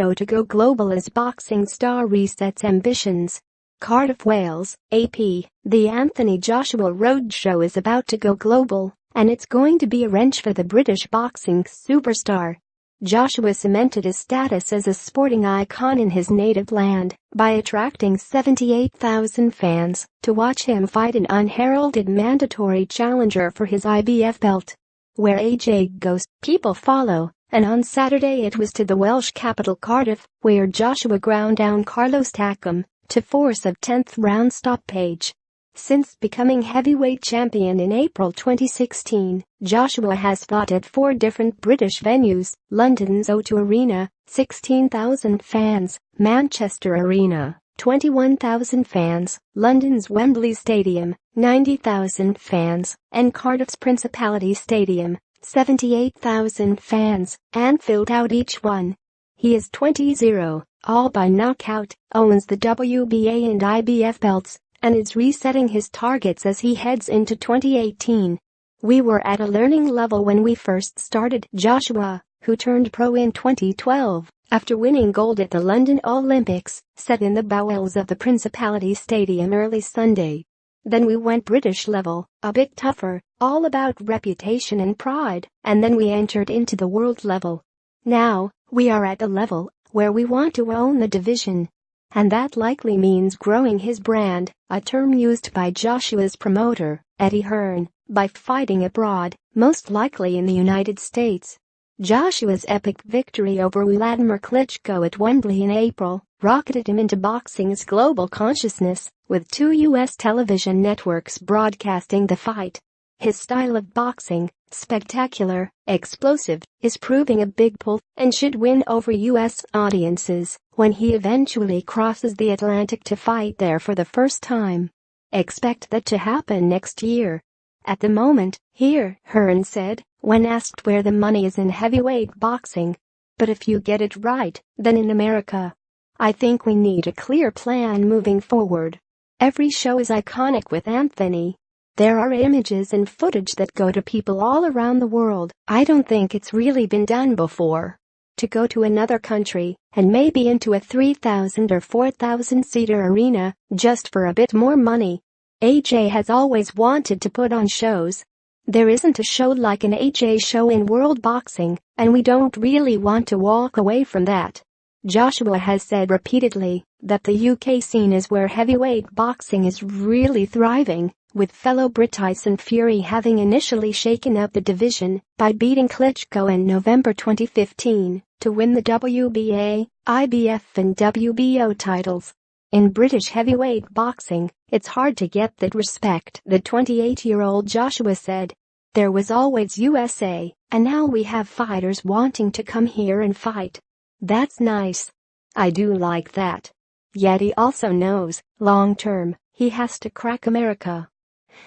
roadshow to go global as boxing star resets ambitions. Cardiff, Wales, AP. The Anthony Joshua roadshow is about to go global, and it's going to be a wrench for the British boxing superstar. Joshua cemented his status as a sporting icon in his native land by attracting 78,000 fans to watch him fight an unheralded mandatory challenger for his IBF belt. Where AJ goes, people follow, and on Saturday it was to the Welsh capital Cardiff, where Joshua ground down Carlos Takam to force a 10th round stoppage. Since becoming heavyweight champion in April 2016, Joshua has fought at 4 different British venues: London's O2 Arena, 16,000 fans; Manchester Arena, 21,000 fans; London's Wembley Stadium, 90,000 fans; and Cardiff's Principality Stadium, 78,000 fans, Anfield out each one. He is 20-0, all by knockout, owns the WBA and IBF belts, and is resetting his targets as he heads into 2018. We were at a learning level when we first started. Joshua, who turned pro in 2012 after winning gold at the London Olympics, said in the bowels of the Principality Stadium early Sunday. Then we went British level, a bit tougher, all about reputation and pride, and then we entered into the world level. Now, we are at a level where we want to own the division. And that likely means growing his brand, a term used by Joshua's promoter, Eddie Hearn, by fighting abroad, most likely in the United States. Joshua's epic victory over Vladimir Klitschko at Wembley in April rocketed him into boxing's global consciousness, with 2 U.S. television networks broadcasting the fight. His style of boxing, spectacular, explosive, is proving a big pull and should win over U.S. audiences when he eventually crosses the Atlantic to fight there for the first time. Expect that to happen next year. At the moment, Hearn said, when asked where the money is in heavyweight boxing. But if you get it right, then in America. I think we need a clear plan moving forward. Every show is iconic with Anthony. There are images and footage that go to people all around the world. I don't think it's really been done before. To go to another country, and maybe into a 3,000 or 4,000-seater arena, just for a bit more money. AJ has always wanted to put on shows. There isn't a show like an AJ show in world boxing, and we don't really want to walk away from that. Joshua has said repeatedly that the UK scene is where heavyweight boxing is really thriving, with fellow Brit Tyson Fury having initially shaken up the division by beating Klitschko in November 2015 to win the WBA, IBF and WBO titles. In British heavyweight boxing, it's hard to get that respect, the 28-year-old Joshua said. There was always USA, and now we have fighters wanting to come here and fight. That's nice. I do like that. Yet he also knows, long-term, he has to crack America.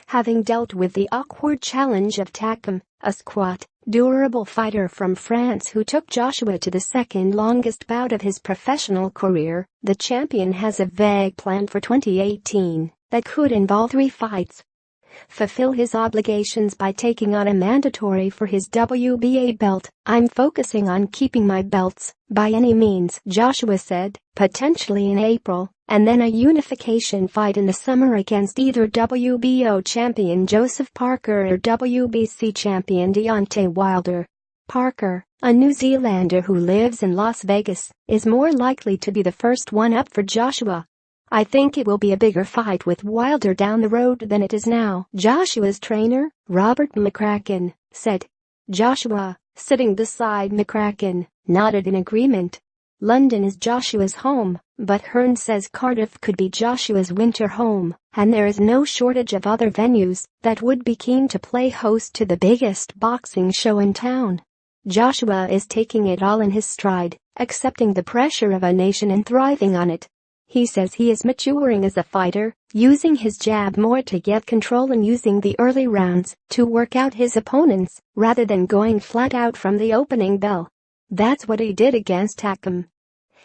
Having dealt with the awkward challenge of Takam, a squat, durable fighter from France who took Joshua to the second longest bout of his professional career, the champion has a vague plan for 2018 that could involve 3 fights. Fulfill his obligations by taking on a mandatory for his WBA belt. I'm focusing on keeping my belts, by any means, Joshua said, potentially in April, and then a unification fight in the summer against either WBO champion Joseph Parker or WBC champion Deontay Wilder. Parker, a New Zealander who lives in Las Vegas, is more likely to be the first one up for Joshua. I think it will be a bigger fight with Wilder down the road than it is now, Joshua's trainer, Robert McCracken, said. Joshua, sitting beside McCracken, nodded in agreement. London is Joshua's home, but Hearn says Cardiff could be Joshua's winter home, and there is no shortage of other venues that would be keen to play host to the biggest boxing show in town. Joshua is taking it all in his stride, accepting the pressure of a nation and thriving on it. He says he is maturing as a fighter, using his jab more to get control and using the early rounds to work out his opponents, rather than going flat out from the opening bell. That's what he did against Takam.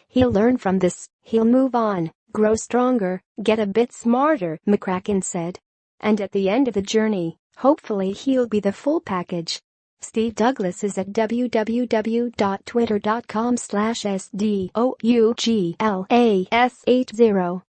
He'll learn from this, he'll move on, grow stronger, get a bit smarter, McCracken said. And at the end of the journey, hopefully he'll be the full package. Steve Douglas is at www.twitter.com/SDOUGLAS80.